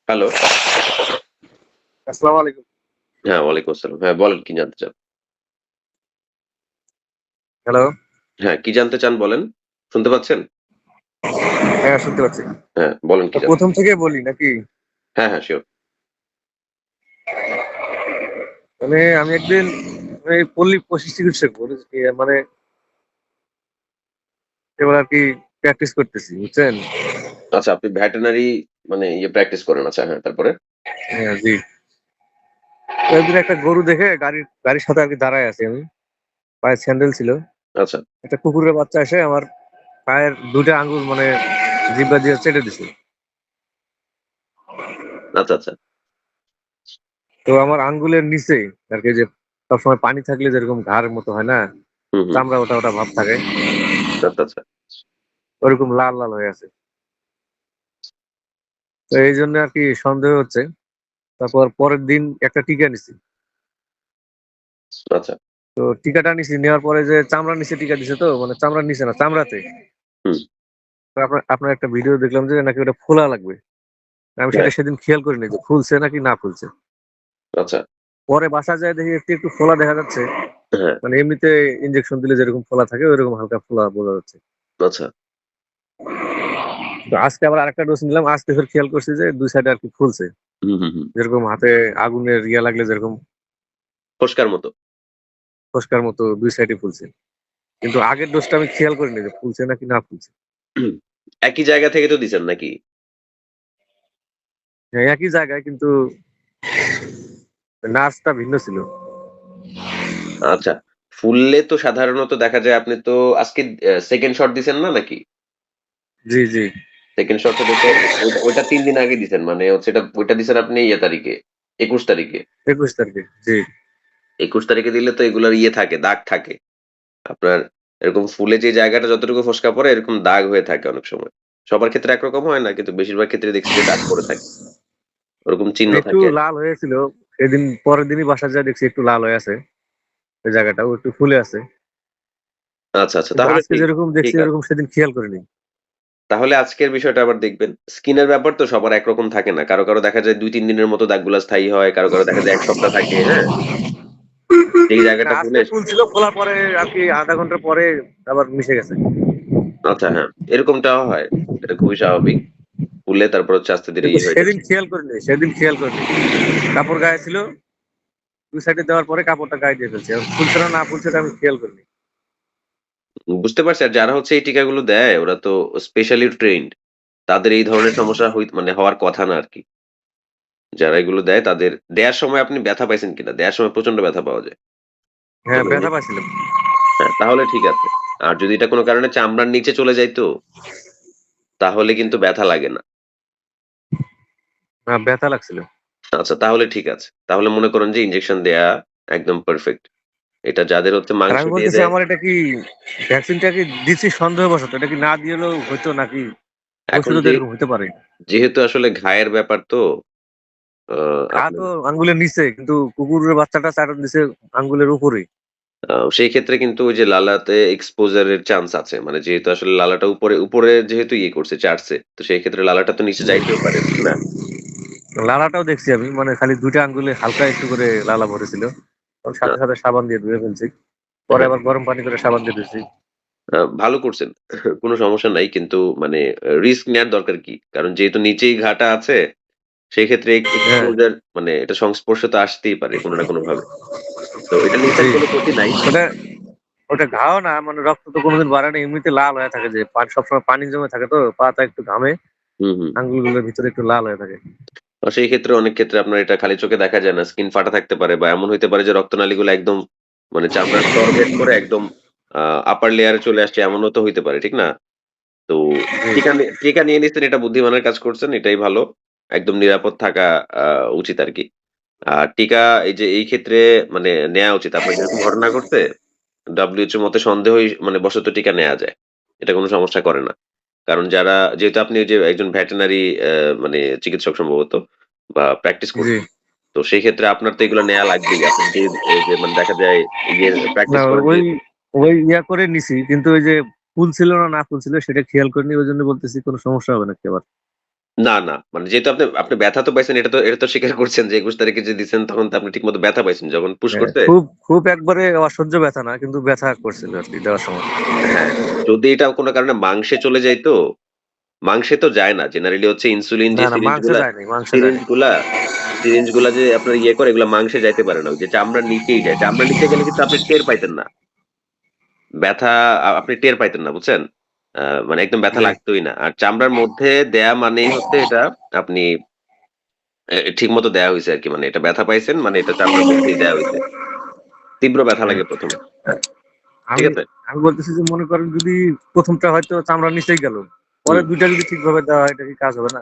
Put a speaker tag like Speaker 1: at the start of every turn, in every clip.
Speaker 1: Hello.
Speaker 2: আসসালামু আলাইকুম।
Speaker 1: হ্যাঁ, ওয়ালাইকুম আসসালাম। হ্যাঁ, বলেন কি জানতে চান?
Speaker 2: হ্যালো।
Speaker 1: হ্যাঁ, কি জানতে চান বলেন? শুনতে পাচ্ছেন?
Speaker 2: হ্যাঁ, শুনতে পাচ্ছি।
Speaker 1: হ্যাঁ, বলেন
Speaker 2: তো
Speaker 1: কি জানতে
Speaker 2: ১ম থেকে বলি নাকি?
Speaker 1: হ্যাঁ, হ্যাঁ, সিউর।
Speaker 2: মানে আমি একদিন ওই পল্লী পশু চিকিৎসক মানে এবার আরকি প্র্যাকটিস করতেছি, বুঝছেন?
Speaker 1: আচ্ছা, আপনি ভেটেরিনারি মানে প্র্যাকটিস করেন। আচ্ছা, হ্যাঁ, তারপরে?
Speaker 2: হ্যাঁ, জি। তো একদিন একটা গরু দেখে গাড়ির সাথে আরকি দাঁড়ায় আছি আমি। পায়ে স্যান্ডেল ছিল।
Speaker 1: আচ্ছা,
Speaker 2: একটা কুকুরের বাচ্চা এসে আমার পায়ের ২ টা আঙ্গুল মানে জিহ্বা দিয়ে চেটে দিছে।
Speaker 1: আচ্ছা, আচ্ছা।
Speaker 2: তো আমার আঙ্গুলের নিচে আরকি যে সবসময় পানি থাকলে যেরকম ঘাড়ের মতো হয় না?
Speaker 1: হুম, হুম।
Speaker 2: চামড়া ওঠা ভাব থাকে।
Speaker 1: আচ্ছা, আচ্ছা।
Speaker 2: ওরকম লাল হয়ে আছে। তো এইজন্য আরকি সন্দেহ হচ্ছে। তারপর পরের দিন একটা টিকা নিছি।
Speaker 1: আচ্ছা।
Speaker 2: তো টিকাটা নিছি, নেওয়ার পরে যে চামড়ার নিচে টিকা দিছে তো মানে চামড়ার নিচে না চামড়াতে।
Speaker 1: হুম।
Speaker 2: তো আপনার একটা ভিডিও দেখলাম যে নাকি ওটা ফোলা লাগবে। আমি
Speaker 1: হ্যাঁ,
Speaker 2: সেটা সেদিন খেয়াল করিনি যে ফুলছে নাকি না ফুলছে।
Speaker 1: আচ্ছা।
Speaker 2: পরে বাসায় যেয়ে দেখি একটু ফোলা দেখা যাচ্ছে।
Speaker 1: হ্যাঁ,
Speaker 2: মানে এমনিতে ইনজেকশন দিলে যেরকম ফোলা থাকে ওইরকম হালকা ফোলা বোঝা যাচ্ছে।
Speaker 1: আচ্ছা।
Speaker 2: তো আজকে আবার আরেকটা ডোজ নিলাম। আজকে ফের খেয়াল করছি যে ২ সাইডে আরকি ফুলছে।
Speaker 1: হুম, হুম, হুম।
Speaker 2: যেরকম হাতে আগুনের লাগলে যেরকম
Speaker 1: ফোস্কার মতো।
Speaker 2: ফোসকার মতো ২ সাইডে ফুলছে। কিন্তু আগের ডোজটা আমি খেয়াল করিনি যে ফুলছে নাকি না ফুলছে।
Speaker 1: হুম। একই জায়গা থেকে তো দিছেন নাকি?
Speaker 2: হ্যাঁ, একই জায়গায় কিন্তু নার্সটা ভিন্ন ছিল।
Speaker 1: আচ্ছা। ফুললে তো সাধারণত দেখা যায় আপনি তো আজকে 2nd শট দিছেন না নাকি?
Speaker 2: জি, জি।
Speaker 1: 2nd শট হলে তো ওইটা ৩ দিন আগে দিছেন। মানে হচ্ছে ওইটা দিছেন আপনি তারিখে, ২১ তারিখে।
Speaker 2: ২১ তারিখে। জি।
Speaker 1: ২১ তারিখে দিলে তো এগুলার থাকে, দাগ থাকে। আপনার এরকম ফুলে যে জায়গাটা যতটুকু ফোস্কা পড়ে এরকম দাগ হয়ে থাকে অনেক সময়। সবার ক্ষেত্রে একরকম হয় না কিন্তু বেশিরভাগ ক্ষেত্রে দেখছি যে দাগ পড়ে থাকে। ওরকম চিহ্ন
Speaker 2: একটু
Speaker 1: থাকে আরকি।
Speaker 2: লাল হয়েছিল। সেদিন পরের দিনই বাসায় যেয়ে দেখছি একটু লাল হয়ে আছে। ওই জায়গাটাও একটু ফুলে আছে।
Speaker 1: আচ্ছা, আচ্ছা।
Speaker 2: কিন্তু
Speaker 1: তাহলে
Speaker 2: আজকে যেরকম দেখছি
Speaker 1: ঠিক আছে।
Speaker 2: ওরকম সেদিন খেয়াল করিনি।
Speaker 1: তাহলে আজকের বিষয়টা আবার দেখবেন। স্কিনের ব্যাপার তো সবার একরকম থাকে না। কারো দেখা যায় ২-৩ দিনের মতো দাগগুলা স্থায়ী হয়। কারো দেখা যায় ১ সপ্তাহ থাকে, হ্যাঁ? যেই
Speaker 2: না
Speaker 1: জায়গাটা
Speaker 2: আজকে
Speaker 1: ফুলে
Speaker 2: ফুলছিল, ফোলার পরে আরকি ০.৫ ঘন্টা পরে আবার মিশে গেছে।
Speaker 1: আচ্ছা, হ্যাঁ। এরকমটাও হয়। এটা খুবই স্বাভাবিক। ফুলে তারপর হচ্ছে আস্তে ধীরে
Speaker 2: কিন্তু
Speaker 1: হয়ে যাচ্ছে।
Speaker 2: সেদিন খেয়াল করিনি। কাপড় গায়ে ছিল, ২ সাইডে দেওয়ার পরে কাপড়টা গায়ে দিয়ে ফেলছি। এখন ফুলছে না ফুলছে এটা আমি খেয়াল করিনি।
Speaker 1: বুঝতে পারছি। আর যারা হচ্ছে এই টিকাগুলো দেয় ওরা তো স্পেশালি ট্রেইনড। তাদের এই ধরনের সমস্যা মানে হওয়ার কথা না আরকি। যারা এগুলো দেয় তাদের দেয়ার সময় আপনি ব্যথা পাইছেন কিনা? দেয়ার সময় প্রচন্ড ব্যথা পাওয়া যায়।
Speaker 2: হ্যাঁ,
Speaker 1: কোনো
Speaker 2: ব্যথা পাইছিলাম।
Speaker 1: হ্যাঁ, তাহলে ঠিক আছে। আর যদি এটা কোনো কারণে চামড়ার নিচে চলে যাইতো, তাহলে কিন্তু ব্যথা লাগে না।
Speaker 2: ব্যথা লাগছিল।
Speaker 1: আচ্ছা তাহলে ঠিক আছে। তাহলে মনে করেন যে ইনজেকশন দেয়া একদম পারফেক্ট। এটা যাদের হচ্ছে
Speaker 2: আর
Speaker 1: মাংস
Speaker 2: আমি
Speaker 1: দিয়ে
Speaker 2: বলতেছি
Speaker 1: দেয়,
Speaker 2: আমার এটা কি ভ্যাকসিনটা কি দিচ্ছি সন্দেহবশত। এটা কি না দিলেও হইতো নাকি
Speaker 1: এখন
Speaker 2: ওষুধও তো এরকম হইতে পারে।
Speaker 1: যেহেতু আসলে ঘায়ের ব্যাপার তো আ
Speaker 2: ঘা
Speaker 1: আপনার
Speaker 2: তো আঙ্গুলের নিচে কিন্তু কুকুরের বাচ্চাটা চাটন দিছে আঙ্গুলের উপরেই।
Speaker 1: সেই ক্ষেত্রে কিন্তু ওই যে লালাতে এক্সপোজার এর চান্স আছে। মানে যেহেতু আসলে লালাটা উপরে যেহেতু করছে, চাটছে। তো সেই ক্ষেত্রে লালাটা তো নিচে যাইতেও পারে, ঠিক না?
Speaker 2: লালাটাও দেখছি আমি মানে খালি ২ টা আঙ্গুলে হালকা একটু করে লালা ভরেছিল। তখন
Speaker 1: আ
Speaker 2: সাথে সাবান দিয়ে ধুয়ে ফেলছি। পরে
Speaker 1: হ্যাঁ,
Speaker 2: আবার গরম পানি করে সাবান দিয়ে ধুইছি।
Speaker 1: ভালো করছেন। কোন সমস্যা নাই। কিন্তু মানে রিস্ক নেয়ার দরকার কি? কারণ যেহেতু নিচেই ঘাটা আছে, সেক্ষেত্রে
Speaker 2: হ্যাঁ,
Speaker 1: এক্সপোজার মানে এটা সংস্পর্শে তো আসতেই পারে কোন না কোনভাবে। তো এটা নিছেন
Speaker 2: জি।
Speaker 1: কোন ক্ষতি নাই।
Speaker 2: ওটা ওটা ঘাও না মানে রক্ত তো কোনদিন বাড়ে না। এমনিতে লাল হয়ে থাকে যে সবসময় পানি জমে থাকে তো পাটা একটু ঘামে।
Speaker 1: হুম, হুম।
Speaker 2: আঙ্গুলগুলোর ভিতরে একটু লাল হয়ে থাকে।
Speaker 1: সেই ক্ষেত্রে অনেক ক্ষেত্রে আপনার এটা খালি চোখে দেখা যায় না। স্কিন ফাটা থাকতে পারে বা এমন হইতে পারে যে রক্তনালীগুলো একদম মানে চামড়ার স্তর ভেদ করে একদম আ আপার লেয়ারে চলে আসছে এমনও তো হইতে পারে, ঠিক না? তো
Speaker 2: জি।
Speaker 1: টিকা নিয়ে নিছেন এটা বুদ্ধিমানের কাজ করছেন, এটাই ভালো। একদম নিরাপদ থাকা আ উচিত আরকি। আর টিকা এই ক্ষেত্রে মানে নেয়া উচিত। আপনার যেরকম ঘটনা ঘটছে, WHO মতে সন্দেহই মানে বশত টিকা নেয়া যায়। এটা কোন সমস্যা করে না। কারণ যেহেতু আপনি ওই যে একজন ভেটেরিনারি মানে চিকিৎসক সম্ভবত বা প্র্যাকটিস
Speaker 2: জি।
Speaker 1: করছেন। তো সেই ক্ষেত্রে আপনার তো এগুলো নেয়া লাগবেই। আপনি যে এই যে মানে দেখা যায়
Speaker 2: না
Speaker 1: প্র্যাকটিস করেন
Speaker 2: ওই
Speaker 1: যেহেতু।
Speaker 2: ওই করে নিছি। কিন্তু ওই যে ফুলছিল না ফুলছিল সেটা খেয়াল করিনি। ওইজন্য বলতেছি কোন সমস্যা হবে নাকি আবার?
Speaker 1: না। মানে যেহেতু আপনি ব্যথা তো পাইছেন, এটা তো স্বীকার করছেন যে ২১ তারিখে যে দিছেন তখন তো আপনি ঠিকমতো ব্যথা পাইছেন যখন পুশ
Speaker 2: হ্যাঁ,
Speaker 1: করতে?
Speaker 2: খুব খুব একবারে অসহ্য ব্যথা না, কিন্তু ব্যথা করছিল আরকি দেওয়ার সময়।
Speaker 1: হ্যাঁ, যদি এটা কোন কারণে মাংসে চলে যাইতো, মাংসে তো যায় না। জেনারেলি হচ্ছে ইনসুলিন
Speaker 2: না,
Speaker 1: যে
Speaker 2: না, মাংসে যায়নি, মাংসে
Speaker 1: সিরিঞ্জ
Speaker 2: যায়নি।
Speaker 1: গুলা সিরিঞ্জ গুলা যে আপনার ইয়ে করে এগুলা মাংসে যাইতে পারে না। ওই যে চামড়ার নিচেই যায়। চামড়ার নিচে গেলে কিন্তু আপনি টের পাইতেন না। ব্যথা আপনি টের পাইতেন না, বুঝছেন? মানে একদম ব্যথা
Speaker 2: জি,
Speaker 1: লাগতোই না। আর চামড়ার মধ্যে দেয়া মানেই হচ্ছে এটা আপনি ঠিকমতো দেয়া হইছে আরকি। মানে এটা ব্যথা পাইছেন মানে এটা চামড়ার মধ্যেই দেয়া হইছে। তীব্র ব্যথা
Speaker 2: হ্যাঁ।
Speaker 1: লাগে ১ম এ। ঠিক
Speaker 2: আমি
Speaker 1: আছে?
Speaker 2: আমি বলতেছি যে মনে করেন যদি ১ম টা হয়তো চামড়ার নিচেই গেল। পরে
Speaker 1: হুম।
Speaker 2: ২ টা যদি ঠিকভাবে দেওয়া হয়, এটা কি কাজ হবে না?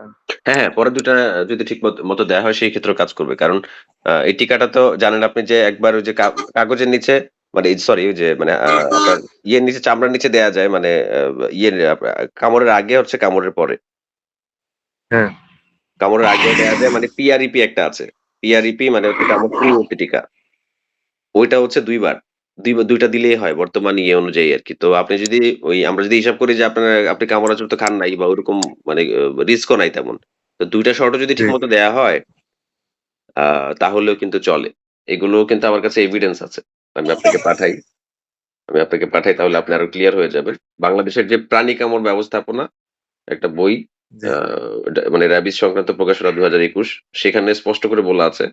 Speaker 1: হ্যাঁ, পরের ২ টা যদি ঠিক মতো দেয়া হয় সেই ক্ষেত্রেও কাজ করবে। কারণ এই টিকাটা তো জানেন আপনি যে একবার ওই যে কাগজের নিচে মানে সরি ওই যে মানে আপনার ইয়ের নিচে চামড়ার নিচে দেয়া যায় মানে ইয়ের কামড়ের আগে হচ্ছে কামড়ের পরে।
Speaker 2: হ্যাঁ,
Speaker 1: কামড়ের আগেও দেয়া যায় মানে PREP একটা আছে। PREP মানে হচ্ছে কামড় পূর্ববর্তী টিকা। ওইটা হচ্ছে ২ বার। ২ টা দিলেই হয় বর্তমান ইয়ে অনুযায়ী আরকি। তো আপনি যদি আমরা যদি হিসাব করি যে আপনি কামড়াচুর তো খান নাই বা ওরকম মানে রিস্কও নাই তেমন। তো ২ টা শটও যদি
Speaker 2: জি,
Speaker 1: ঠিকমতো দেয়া হয় আ তাহলেও কিন্তু চলে। এগুলোও কিন্তু আমার কাছে এভিডেন্স আছে। আমি আপনাকে পাঠাই। আমি আপনাকে পাঠাই তাহলে আপনি আরো ক্লিয়ার হয়ে যাবেন। বাংলাদেশের যে প্রাণী কামড় ব্যবস্থাপনা একটা বই
Speaker 2: জি,
Speaker 1: আ মানে র‍্যাবিস সংক্রান্ত প্রকাশনা ২০২১ সেখানে স্পষ্ট করে বলা আছে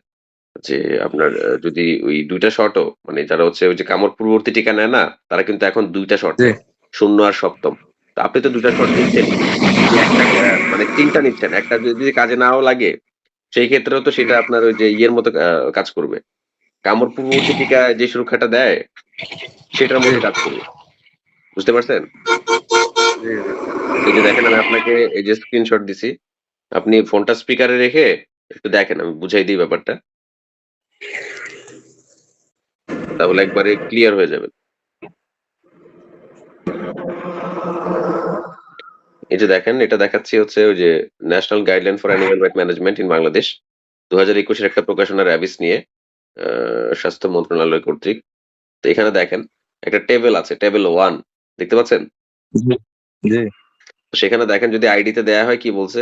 Speaker 1: যে আপনার যদি ওই ২ টা শটও মানে যারা হচ্ছে ওই যে কামড় পূর্ববর্তী টিকা নেয় না? তারা কিন্তু এখন ২ টা শট
Speaker 2: জি,
Speaker 1: নেয়। ০ আর ৭ম। তো আপনি তো ২ টা শট নিচ্ছেনই। আপনি একটা মানে ৩ টা নিচ্ছেন। একটা যদি কাজে নাও লাগে সেই ক্ষেত্রেও তো সেটা আপনার ওই যে ইয়ের মতো কাজ করবে। কামড় পূর্ববর্তী টিকা যে সুরক্ষাটা দেয়, সেটার
Speaker 2: জি,
Speaker 1: মতো কাজ করবে। বুঝতে পারছেন?
Speaker 2: জি,
Speaker 1: এই যে দেখেন আমি আপনাকে এই যে স্ক্রিনশট দিছি। আপনি ফোনটা স্পিকারে রেখে একটু দেখেন আমি বুঝাই দিই ব্যাপারটা। তাহলে একবারে ক্লিয়ার হয়ে যাবেন। এই যে দেখেন এটা দেখাচ্ছি হচ্ছে ওই যে national guideline for animal right management in Bangladesh. ২০২১ এর একটা প্রকাশনা র‍্যাবিস নিয়ে আ স্বাস্থ্য মন্ত্রণালয় কর্তৃক। তো এখানে দেখেন একটা টেবল আছে। টেবল 1 দেখতে পাচ্ছেন?
Speaker 2: জি, জি,
Speaker 1: তো সেখানে দেখেন যদি আইডিতে দেয়া হয় কি বলছে?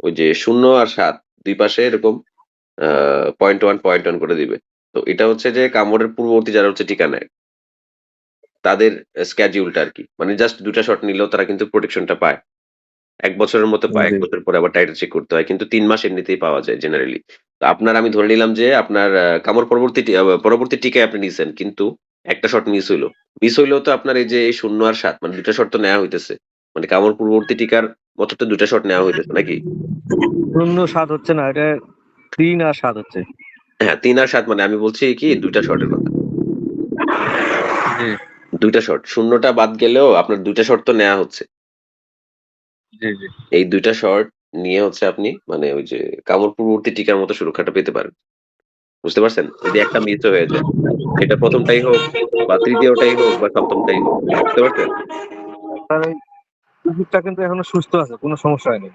Speaker 1: ওই যে ০ আর ৭ ২ পাশে এরকম আ ০.১, ০.১ করে দিবে। তো এটা হচ্ছে যে কামড়ের পূর্ববর্তী যারা হচ্ছে টিকা নেয়, তাদের স্কেডিউলটা আরকি। মানে জাস্ট ২ টা শট নিলেও তারা কিন্তু প্রোটেকশনটা পায়। ১ বছরের মতো পায়। ১
Speaker 2: জি।
Speaker 1: বছর পরে আবার টাইট্রেট চেক করতে হয়। কিন্তু ৩ মাস এমনিতেই পাওয়া যায় জেনারেলি। তো আপনার আমি ধরে নিলাম যে আপনার কামড় পরবর্তী টিকাই আপনি নিছেন। কিন্তু একটা শট মিস হইল। মিস হইলেও তো আপনার এই যে এই ০ আর ৭ মানে ২ টা শট তো নেয়া হইতেছে। মানে কামড় পূর্ববর্তী টিকার মত তো ২ টা শট নেওয়া হইতেছে নাকি?
Speaker 2: ০-৭ হচ্ছে না, এটা ৩ আর ৭ হচ্ছে।
Speaker 1: হ্যাঁ, ৩ আর ৭ মানে আমি বলছি কি ২ টা শটের কথা।
Speaker 2: জি,
Speaker 1: ২ টা শট। ০ টা বাদ গেলেও আপনার ২ টা শট তো নেয়া হচ্ছে।
Speaker 2: জি, জি।
Speaker 1: এই ২ টা শট নিয়ে হচ্ছে আপনি মানে ওই যে কামড় পূর্ববর্তী টিকার মতো সুরক্ষাটা পেতে পারেন। বুঝতে পারছেন? যদি একটা মিসও হয়ে যায়। সেটা ১ম টাই হোক বা ৩য় টাই হোক বা ৭ম টাই হোক। বুঝতে পারছেন?
Speaker 2: তার এই কুকুরটা কিন্তু এখনো সুস্থ আছে, কোনো সমস্যা হয়নি।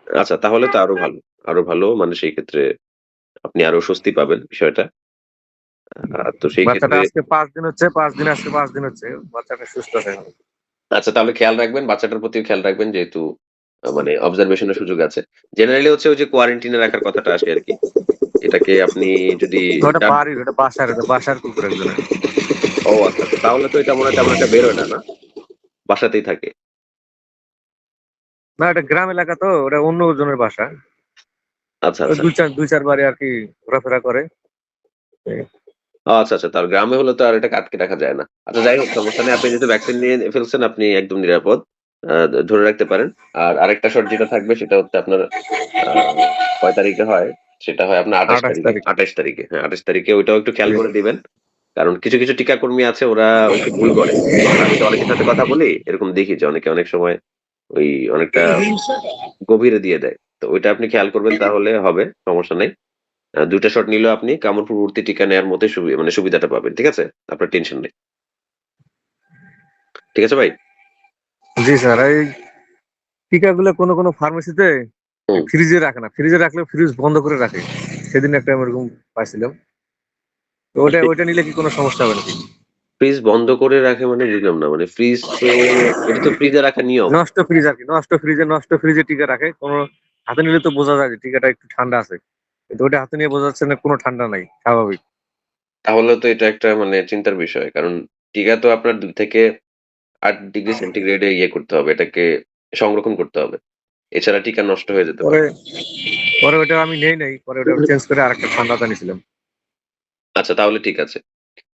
Speaker 1: আচ্ছা তাহলে তো আরো ভালো। আরো ভালো মানে সেই ক্ষেত্রে আপনি আরো স্বস্তি পাবেন বিষয়টা। তো সেই
Speaker 2: বাচ্চাটা
Speaker 1: ক্ষেত্রে
Speaker 2: আজকে ৫ দিন হচ্ছে, ৫ দিন আজকে ৫ দিন হচ্ছে। বাচ্চাটা সুস্থ আছে এখন।
Speaker 1: আচ্ছা তাহলে খেয়াল রাখবেন, বাচ্চাটার প্রতিও খেয়াল রাখবেন যেহেতু মানে অবজারভেশন এর সুযোগ আছে। জেনারেলি হচ্ছে ওই যে কোয়ারেন্টাইন এ রাখার কথাটা আসে আরকি। এটাকে আপনি যদি
Speaker 2: ওটা
Speaker 1: চান
Speaker 2: বাড়ির, ওটা বাসার কুকুর একজনের।
Speaker 1: ও আচ্ছা। তাহলে তো এটা মনে হয় তেমন একটা বেরোয় না, না? বাসাতেই থাকে।
Speaker 2: না, এটা গ্রাম এলাকা তো, ওটা অন্য জনের বাসা।
Speaker 1: আচ্ছা,
Speaker 2: ওই
Speaker 1: আচ্ছা।
Speaker 2: ২-৪ বাড়ি আরকি ঘোরাফেরা করে। এই
Speaker 1: আচ্ছা। তার গ্রামে হলে তো আর এটা আটকে রাখা যায় না। আচ্ছা যাই হোক সমস্যা নেই। আপনি যেহেতু ভ্যাকসিন নিয়ে ফেলছেন আপনি একদম নিরাপদ। ধরে রাখতে পারেন। আর আরেকটা শট যেটা থাকবে সেটা হচ্ছে আপনার আ কয় তারিখে হয়? সেটা হয় আপনার ২৮
Speaker 2: ২৮
Speaker 1: তারিখে।
Speaker 2: তারিখ।
Speaker 1: ২৮ তারিখে। হ্যাঁ, ২৮ তারিখে ওইটাও একটু খেয়াল
Speaker 2: জি,
Speaker 1: করে দিবেন। কারণ কিছু টিকাকর্মী আছে ওরা একটু ভুল করে। মানে আমি তো অনেকের সাথে কথা বলি, এরকম দেখি যে অনেকে অনেক সময় ওই অনেকটা গভীরে দিয়ে দেয়। তো ওইটা আপনি খেয়াল করবেন তাহলে হবে, সমস্যা নাই। ২ টা শট নিলেও আপনি কামড় পূর্ববর্তী টিকা নেয়ার মতোই মানে সুবিধাটা পাবেন। ঠিক আছে? আপনার টেনশন নেই। ঠিক আছে ভাই?
Speaker 2: জি স্যার। এই টিকাগুলো কোনো ফার্মেসিতে
Speaker 1: হুম।
Speaker 2: ফ্রিজে রাখে না। ফ্রিজে রাখলে ফ্রিজ বন্ধ করে রাখে। সেদিন একটা আমি এরকম পাইছিলাম। তো ওইটা নিলে কি কোনো সমস্যা হবে নাকি?
Speaker 1: ফ্রিজ বন্ধ করে রাখে মানে বুঝলাম না। মানে ফ্রিজ তো এটা তো ফ্রিজে রাখার নিয়ম।
Speaker 2: নষ্ট ফ্রিজ আরকি। নষ্ট ফ্রিজে টিকা রাখে। হাতে নিলে তো বোঝা যায় যে টিকাটা একটু ঠান্ডা আছে, কিন্তু ওটা হাতে নিয়ে বোঝা যাচ্ছে না কোনো ঠান্ডা নাই, স্বাভাবিক।
Speaker 1: তাহলে তো এটা একটা মানে চিন্তার বিষয়। কারণ টিকা তো আপনার ২ থেকে ৮ ডিগ্রি সেন্টিগ্রেডে ইয়ে করতে হবে। এটাকে সংরক্ষণ করতে হবে। এছাড়া টিকা নষ্ট হয়ে যেতে
Speaker 2: পরে
Speaker 1: পারে।
Speaker 2: পরে ওটা আমি নেই নাই, পরে ওটা চেঞ্জ করে আরেকটা ঠান্ডা নিয়েছিলাম।
Speaker 1: আচ্ছা তাহলে ঠিক আছে।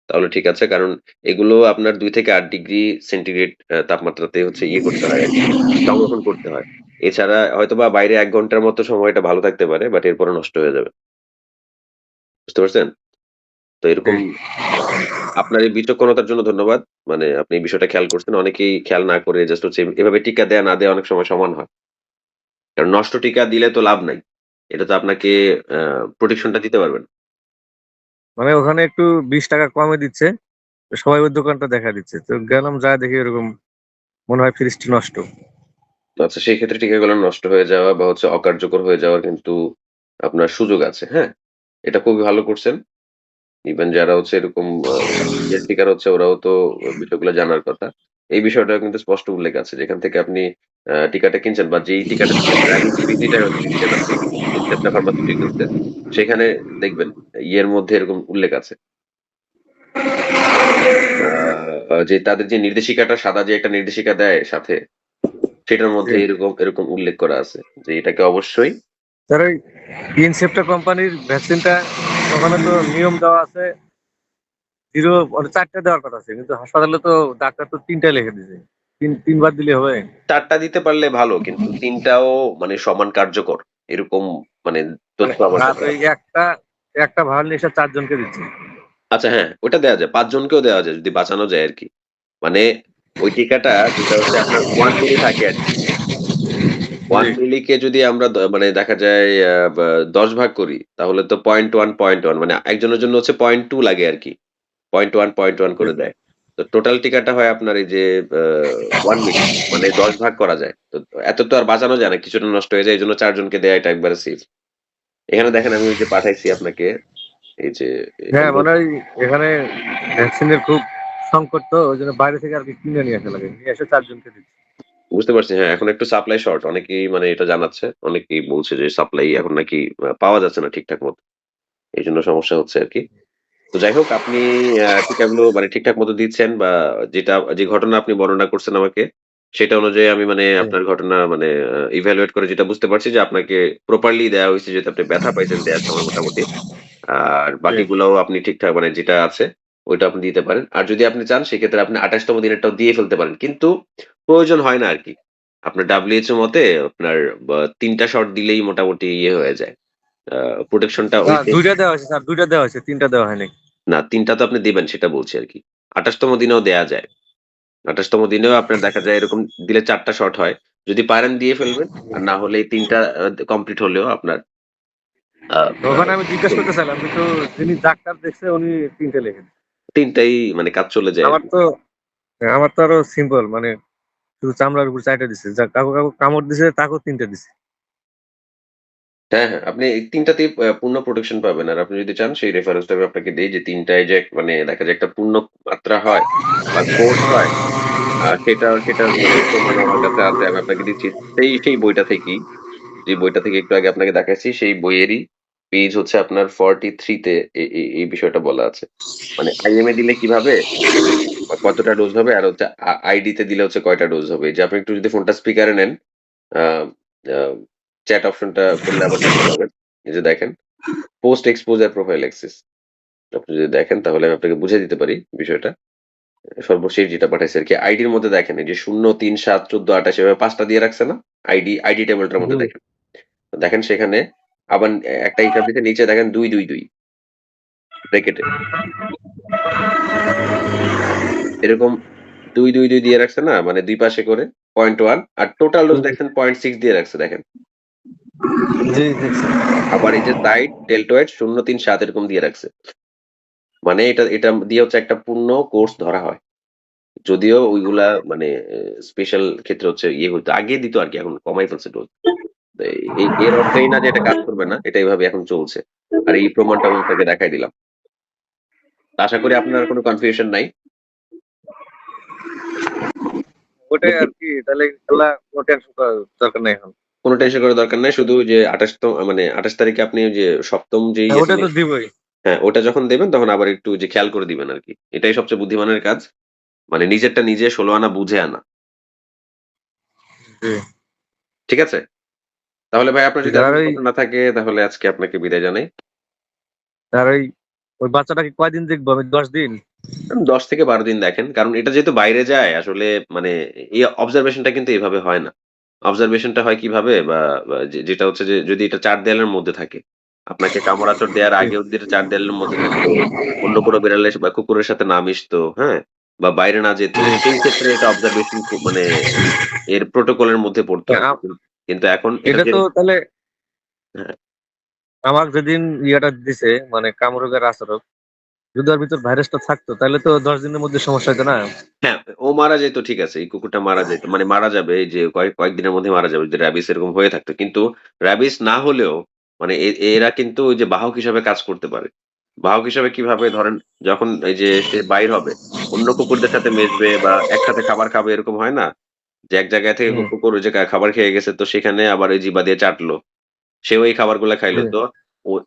Speaker 1: তাহলে ঠিক আছে। কারণ এগুলো আপনার ২ থেকে ৮ ডিগ্রি সেন্টিগ্রেড তাপমাত্রাতে হচ্ছে ইয়ে করতে হয় আরকি, সংরক্ষণ করতে হয়। এছাড়া হয়তোবা বাইরে ১ ঘন্টার মতো সময়টা ভালো থাকতে পারে, বাট এরপরে নষ্ট হয়ে যাবে। বুঝতে পারছেন? তো এরকম
Speaker 2: ঠিক।
Speaker 1: আপনার এই বিচক্ষণতার জন্য ধন্যবাদ। মানে আপনি এই বিষয়টা খেয়াল করছেন। অনেকেই খেয়াল না করে জাস্ট হচ্ছে এভাবে টিকা দেয়া না দেয়া অনেক সময় সমান হয়। কারণ নষ্ট টিকা দিলে তো লাভ নাই। এটা তো আপনাকে প্রোটেকশন টা দিতে পারবে না।
Speaker 2: মানে ওখানে একটু 20 টাকা কমে দিচ্ছে, তো সবাই ওই দোকানটা দেখা দিচ্ছে, তো গেলাম যা দেখি এরকম মনে হয় ফ্রিজটি নষ্ট।
Speaker 1: তো আচ্ছা সেই ক্ষেত্রে টিকাগুলো নষ্ট হয়ে যাওয়া বা হচ্ছে অকার্যকর হয়ে যাওয়ার কিন্তু আপনার সুযোগ আছে, হ্যাঁ? এটা খুবই ভালো করছেন। ইভেন যারা হচ্ছে এরকম ইয়ের শিকার হচ্ছে ওরাও তো বিষয়গুলো জানার কথা। এই বিষয়টাও কিন্তু স্পষ্ট উল্লেখ আছে। যেখান থেকে আপনি টিকাটা কিনছেন বা যেই টিকাটা দিচ্ছেন প্রাইভেট লিমিটেড দিচ্ছেন আপনি ইনসেপ্টা ফার্মাসিউটিক্যালস এ সেখানে দেখবেন ইয়ের মধ্যে এরকম উল্লেখ আছে। যে তাদের যে নির্দেশিকাটা সাদা যে একটা নির্দেশিকা দেয় সাথে, সেটার মধ্যে
Speaker 2: ঠিক।
Speaker 1: এরকম উল্লেখ করা আছে যে এটাকে অবশ্যই
Speaker 2: তার ওই ইনসেপ্টা কোম্পানির ভ্যাকসিনটা, ওখানে তো নিয়ম দেওয়া আছে, 4টা দেওয়ার কথা আছে, কিন্তু হাসপাতালে তো ডাক্তার তো 3টা লিখে দিছে। 3বার দিলে হবে?
Speaker 1: ৪ টা দিতে পারলে ভালো। কিন্তু ৩ টাও মানে সমান কার্যকর। এরকম মানে
Speaker 2: মানে
Speaker 1: তথ্য আমার
Speaker 2: আর
Speaker 1: কাছে
Speaker 2: ওই
Speaker 1: আছে।
Speaker 2: একটা একটা ভালো নেশা 4 জনকে দিচ্ছে।
Speaker 1: আচ্ছা হ্যাঁ, ওটা দেয়া যায়। ৫ জনকেও দেওয়া যায় যদি বাঁচানো যায় আরকি। মানে ওই টিকাটা যেটা হচ্ছে আপনার ১ মিলি থাকে আরকি। ১
Speaker 2: জি।
Speaker 1: মিলিকে যদি আমরা মানে দেখা যায় বা ১০ ভাগ করি তাহলে তো 0.1 মানে একজনের জন্য হচ্ছে 0.2 লাগে আরকি। 0.1 করে দেয়। তো টোটাল টিকাটা হয় আপনার এই যে আ ১ মিলি মানে ১০ ভাগ করা যায়। তো এত তো আর বাঁচানো যায় না। কিছুটা নষ্ট হয়ে যায়। এজন্য ৪ জনকে দেয়া এটা একবারে সেফ। এখানে দেখেন আমি ওই যে পাঠাইছি আপনাকে এই যে
Speaker 2: হ্যাঁ,
Speaker 1: আমরা
Speaker 2: মানে ওই এখানে ভ্যাকসিনের খুব সংকট, তো ওই জন্য বাইরে থেকে আর কি কিনে নিয়ে আসা লাগে, নিয়ে এসে 4 জনকে দিচ্ছে।
Speaker 1: বুঝতে পারছি হ্যাঁ, এখন একটু সাপ্লাই শর্ট। অনেকেই মানে এটা জানাচ্ছে। অনেকেই বলছে যে সাপ্লাই এখন নাকি পাওয়া যাচ্ছে না ঠিকঠাক মতো। এইজন্য সমস্যা হচ্ছে আরকি। তো যাই হোক আপনি টিকাগুলো মানে ঠিকঠাক মতো দিচ্ছেন বা যে ঘটনা আপনি বর্ণনা করছেন আমাকে, সেটা অনুযায়ী আমি মানে
Speaker 2: হুম।
Speaker 1: আপনার ঘটনা মানে ইভ্যালুয়েট করে যেটা বুঝতে পারছি যে আপনাকে প্রপারলি দেয়া হইছে যেহেতু আপনি ব্যথা পাইছেন দেয়ার সময় মোটামুটি। আর
Speaker 2: জি।
Speaker 1: বাকিগুলাও আপনি ঠিকঠাক মানে যেটা আছে ওইটা আপনি দিতে পারেন। আর যদি আপনি চান সেক্ষেত্রে আপনি ২৮ তম দিনেরটাও দিয়ে ফেলতে পারেন। কিন্তু প্রয়োজন হয় না আরকি। আপনার WHO মতে আপনার ৩ টা শট দিলেই মোটামুটি ইয়ে হয়ে যায়। আ প্রোটেকশন টা
Speaker 2: না,
Speaker 1: ওই
Speaker 2: 2টা দেওয়া হয়েছে স্যার, 2টা দেওয়া হয়েছে, 3টা দেওয়া হয়নি।
Speaker 1: না ৩ টা তো আপনি দিবেন সেটা বলছি আরকি। ২৮ তম দিনেও দেয়া যায়। ২৮ তম দিনেও আপনার দেখা যায় এরকম দিলে ৪ টা শট হয়। যদি পারেন দিয়ে ফেলবেন। আর না হলে এই ৩ টা কমপ্লিট হলেও আপনার আ
Speaker 2: তো
Speaker 1: আ
Speaker 2: ওখানে আমি জিজ্ঞেস
Speaker 1: চলবে।
Speaker 2: করতে চাইলাম, কিন্তু যিনি ডাক্তার দেখছে উনি 3টে লিখে দিছে।
Speaker 1: ৩ টাই মানে কাজ চলে যায়
Speaker 2: আমার
Speaker 1: আরকি।
Speaker 2: তো আমার তো আরো সিম্পল, মানে শুধু চামড়ার উপর 4টা দিছে। যা কাকু কাকু কামড় দিছে তাকেও 3টে দিছে।
Speaker 1: হ্যাঁ, হ্যাঁ। আপনি এই ৩ টাতেই পূর্ণ প্রোটেকশন পাবেন। আর আপনি যদি চান সেই রেফারেন্সটা আমি আপনাকে দেই যে ৩ টায় যে মানে দেখা যায় একটা পূর্ণ মাত্রা হয় বা কোর্স হয় সেটার মানে প্রমাণও আমার কাছে আছে। আমি আপনাকে দিচ্ছি। সেই বইটা থেকেই, যে বইটা থেকে একটু আগে আপনাকে দেখাইছি সেই বইয়েরই পেজ হচ্ছে আপনার 43 তে এই বিষয়টা বলা আছে। মানে IM এ দিলে কিভাবে বা কতটা ডোজ হবে আর হচ্ছে আইডি তে দিলে হচ্ছে কয়টা ডোজ হবে। এই যে আপনি একটু যদি ফোনটা স্পিকারে নেন, আ আ চ্যাট অপশনটা করলে আবার দেখতে পাবেন। এই যে দেখেন, পোস্ট এক্সপোজার প্রোফাইল্যাক্সিস। আপনি যদি দেখেন তাহলে আমি আপনাকে বুঝায় দিতে পারি বিষয়টা। সর্বশেষ যেটা পাঠাইছে আরকি। আইডির মধ্যে দেখেন এই যে ০, ৩, ৭, ১৪, ২৮ এভাবে ৫ টা দিয়ে রাখছে না? আইডি টেবলটার মধ্যে
Speaker 2: হুম।
Speaker 1: দেখেন। দেখেন সেখানে আবার একটা হিসাব দিছে নিচে দেখেন ২, ২, ২ ব্র্যাকেটে। এরকম ২, ২, ২ দিয়ে রাখছে না? মানে ২ পাশে করে 0.1 আর টোটাল ডোজ
Speaker 2: হুম।
Speaker 1: দেখছেন 0.6 দিয়ে রাখছে দেখেন।
Speaker 2: জি, দেখছি।
Speaker 1: আবার এই যে সাইড ডেল্টয়েড ০, ৩, ৭ এরকম দিয়ে রাখছে। মানে এটা দিয়ে হচ্ছে একটা পূর্ণ কোর্স ধরা হয়। যদিও ওইগুলা মানে স্পেশাল ক্ষেত্রে হচ্ছে ইয়ে হইতো। আগে দিত আরকি এখন কমাই ফেলছে ডোজ। তো এর অর্থ এই না যে এটা কাজ করবে না। এটা এভাবে এখন চলছে। আর এই প্রমাণটা আমি আপনাকে দেখাই দিলাম। তো আশা করি আপনার আর কোনো কনফিউশন নাই।
Speaker 2: ওটাই
Speaker 1: নাকি?
Speaker 2: আর কি, তাহলে ইনশাআল্লাহ কোনো টেনশন করার দরকার নাই এখন।
Speaker 1: কোনো টেনশন করার দরকার নাই। শুধু ওই যে ২৮ তারিখে আপনি ওই যে ৭ম যে
Speaker 2: হ্যাঁ,
Speaker 1: ইয়েটা
Speaker 2: ওটা তো দিবই।
Speaker 1: হ্যাঁ, ওটা যখন দেবেন তখন আবার একটু যে খেয়াল করে দিবেন আরকি। এটাই সবচেয়ে বুদ্ধিমানের কাজ। মানে নিজেরটা নিজে ১৬ আনা বুঝে আনা।
Speaker 2: জি।
Speaker 1: ঠিক আছে? তাহলে ভাই আপনার
Speaker 2: ঠিক
Speaker 1: যদি আর
Speaker 2: আর
Speaker 1: কোনো
Speaker 2: ওই
Speaker 1: প্রশ্ন না থাকে তাহলে আজকে আপনাকে বিদায় জানাই।
Speaker 2: আর ওই বাচ্চাটাকে কয়দিন দেখবো আমি? ১০ দিন?
Speaker 1: ১০ থেকে ১২ দিন দেখেন। কারণ এটা যেহেতু বাইরে যায় আসলে মানে এই অবজারভেশনটা কিন্তু এভাবে হয় না। অবজারভেশনটা হয় কিভাবে বা যেটা হচ্ছে যে যদি এটা ৪ দেয়ালের মধ্যে থাকে। আপনাকে কামড়-আঁচড় দেওয়ার
Speaker 2: জি,
Speaker 1: আগে অব্দি এটা ৪ দেয়ালের মধ্যে থাকতো। অন্য কোনো বিড়ালের বা কুকুরের সাথে না মিশতো, হ্যাঁ? বা বাইরে না যেত।
Speaker 2: জি।
Speaker 1: সেই ক্ষেত্রে এটা অবজারভেশন মানে এর প্রটোকল এর মধ্যে পড়তো
Speaker 2: আ
Speaker 1: আরকি। কিন্তু এখন এটা
Speaker 2: এটা
Speaker 1: যে
Speaker 2: তো তাহলে
Speaker 1: হ্যাঁ,
Speaker 2: আমার যেদিন ইয়েটা দিছে মানে কামড় রোগের আচরক, যদি ওর ভিতর ভাইরাসটা থাকতো তাহলে তো ১০ দিনের মধ্যে সমস্যা হইতো না?
Speaker 1: হ্যাঁ, ও মারা যেত ঠিক আছে। এই কুকুরটা মারা যেত। মানে মারা যাবে এই যে কয়েকদিনের মধ্যে মারা যাবে যদি র‍্যাবিস এরকম হয়ে থাকতো। কিন্তু র‍্যাবিস না হলেও মানে এরা কিন্তু ওই যে বাহক হিসাবে কাজ করতে পারে। বাহক হিসাবে কিভাবে ধরেন যখন এই যে সে বাইর হবে, অন্য কুকুরদের সাথে মিশবে বা একসাথে খাবার খাবে এরকম হয় না? যে এক জায়গায় থেকে
Speaker 2: হুম,
Speaker 1: কুকুর ওই যে খাবার খেয়ে গেছে তো সেখানে আবার ওই জিহ্বা দিয়ে চাটলো। সেও এই খাবারগুলা খাইলো।
Speaker 2: জি,
Speaker 1: তো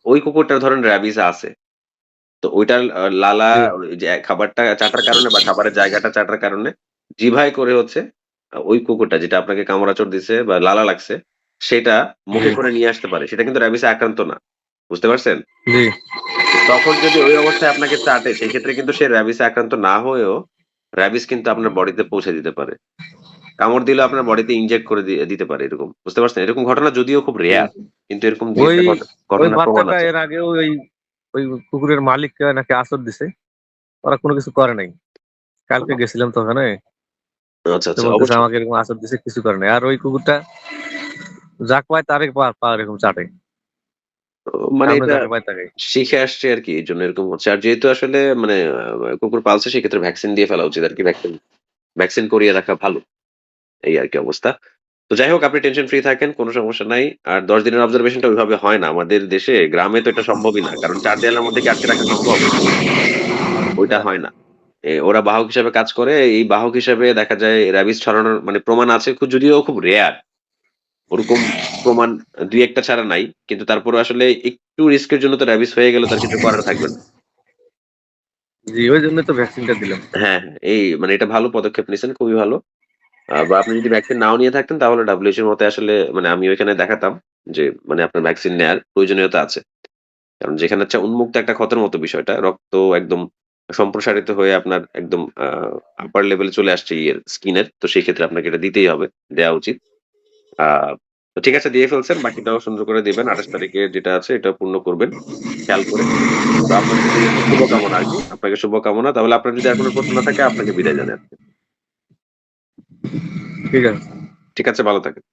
Speaker 1: ওই কুকুরটার ধরেন র‍্যাবিস আছে। তো ওইটার লালা
Speaker 2: জি,
Speaker 1: ওই যে খাবারটা চাটার কারণে বা খাবারের জায়গাটা চাটার কারণে জিভায় করে হচ্ছে ওই কুকুরটা যেটা আপনাকে কামড়াচড় দিছে বা লালা লাগছে, সেটা
Speaker 2: জি,
Speaker 1: মুখে করে নিয়ে আসতে পারে। সেটা কিন্তু র‍্যাবিসে আক্রান্ত না। বুঝতে পারছেন?
Speaker 2: জি,
Speaker 1: তো তখন যদি ওই অবস্থায় আপনাকে চাটে, সেই ক্ষেত্রে কিন্তু সে র‍্যাবিসে আক্রান্ত না হয়েও র‍্যাবিস কিন্তু আপনার বডিতে পৌঁছে দিতে পারে। কামড় দিলেও আপনার বডিতে ইনজেক্ট করে দিতে পারে এরকম। বুঝতে পারছেন? এরকম ঘটনা যদিও খুব
Speaker 2: জি।
Speaker 1: রেয়ার। কিন্তু এরকম
Speaker 2: ওই
Speaker 1: ২-১ টা
Speaker 2: ওই
Speaker 1: ঘটনার প্রমাণ
Speaker 2: বাচ্চাটা
Speaker 1: আছে।
Speaker 2: এর আগেও ওই কুকুরের মালিককে নাকি আঁচড় দিছে। ওরা কোনো কিছু করে নাই। কালকে গেছিলাম তো ওখানে।
Speaker 1: আচ্ছা,
Speaker 2: তো
Speaker 1: আচ্ছা।
Speaker 2: বলতেছে
Speaker 1: অবশ্যই।
Speaker 2: আমাকে এরকম আঁচড় দিছে, কিছু করে নাই। আর ওই কুকুরটা যা পায় তারই পা এরকম চাটে।
Speaker 1: মানে
Speaker 2: সামনে
Speaker 1: এটা
Speaker 2: যাকে পায় তাকে।
Speaker 1: শিখে আসছে আরকি। এজন্য এরকম হচ্ছে। আর যেহেতু আসলে মানে কুকুর পালছে সেক্ষেত্রে ভ্যাকসিন দিয়ে ফেলা উচিত আরকি। ভ্যাকসিন করিয়ে রাখা ভালো। এই আরকি অবস্থা। তো যাই হোক আপনি টেনশন ফ্রি থাকেন। কোন সমস্যা নাই। আর ১০ দিনের অবজারভেশনটা ওইভাবে হয় না। আমাদের দেশে গ্রামে তো এটা সম্ভবই না। কারণ ৪ দেয়ালের মধ্যে কি আটকে রাখা সম্ভব? ওইটা
Speaker 2: না,
Speaker 1: হয় না। ওরা বাহক হিসেবে কাজ করে। এই বাহক হিসেবে দেখা যায় র‍্যাবিস ছড়ানোর মানে প্রমাণ আছে যদিও খুব রেয়ার। ওরকম প্রমাণ ২-১ টা ছাড়া নাই। কিন্তু তারপরেও আসলে একটু রিস্কের জন্য তো র‍্যাবিস হয়ে গেলে তো আর কিছু করার থাকবে না।
Speaker 2: জি, ওইজন্য তো ভ্যাকসিনটা দিলাম।
Speaker 1: হ্যাঁ, হ্যাঁ। এই মানে এটা ভালো পদক্ষেপ নিছেন, খুবই ভালো। বা আপনি যদি ভ্যাকসিন নাও নিয়ে থাকতেন তাহলে WHO এর মতে আসলে মানে আমি ওইখানে দেখাতাম যে মানে আপনার ভ্যাকসিন নেয়ার প্রয়োজনীয়তা আছে। কারণ যেখানে হচ্ছে উন্মুক্ত একটা ক্ষতের মতো বিষয়টা। রক্ত একদম সম্প্রসারিত হয়ে আপনার একদম আপার লেভেলে চলে আসছে স্কিনের। তো সেই ক্ষেত্রে আপনাকে এটা দিতেই হবে। দেয়া উচিত। আ তো ঠিক আছে দিয়ে ফেলছেন। বাকিটাও সুন্দর করে দিবেন। ২৮ তারিখে যেটা আছে এটাও পূর্ণ করবেন খেয়াল করে। তো আপনার যদি শুভকামনা আরকি। আপনাকে শুভকামনা। তাহলে আপনার যদি আর কোন প্রশ্ন না থাকে আপনাকে বিদায় জানাই আজকে।
Speaker 2: ঠিক আছে।
Speaker 1: ঠিক আছে, ভালো থাকেন।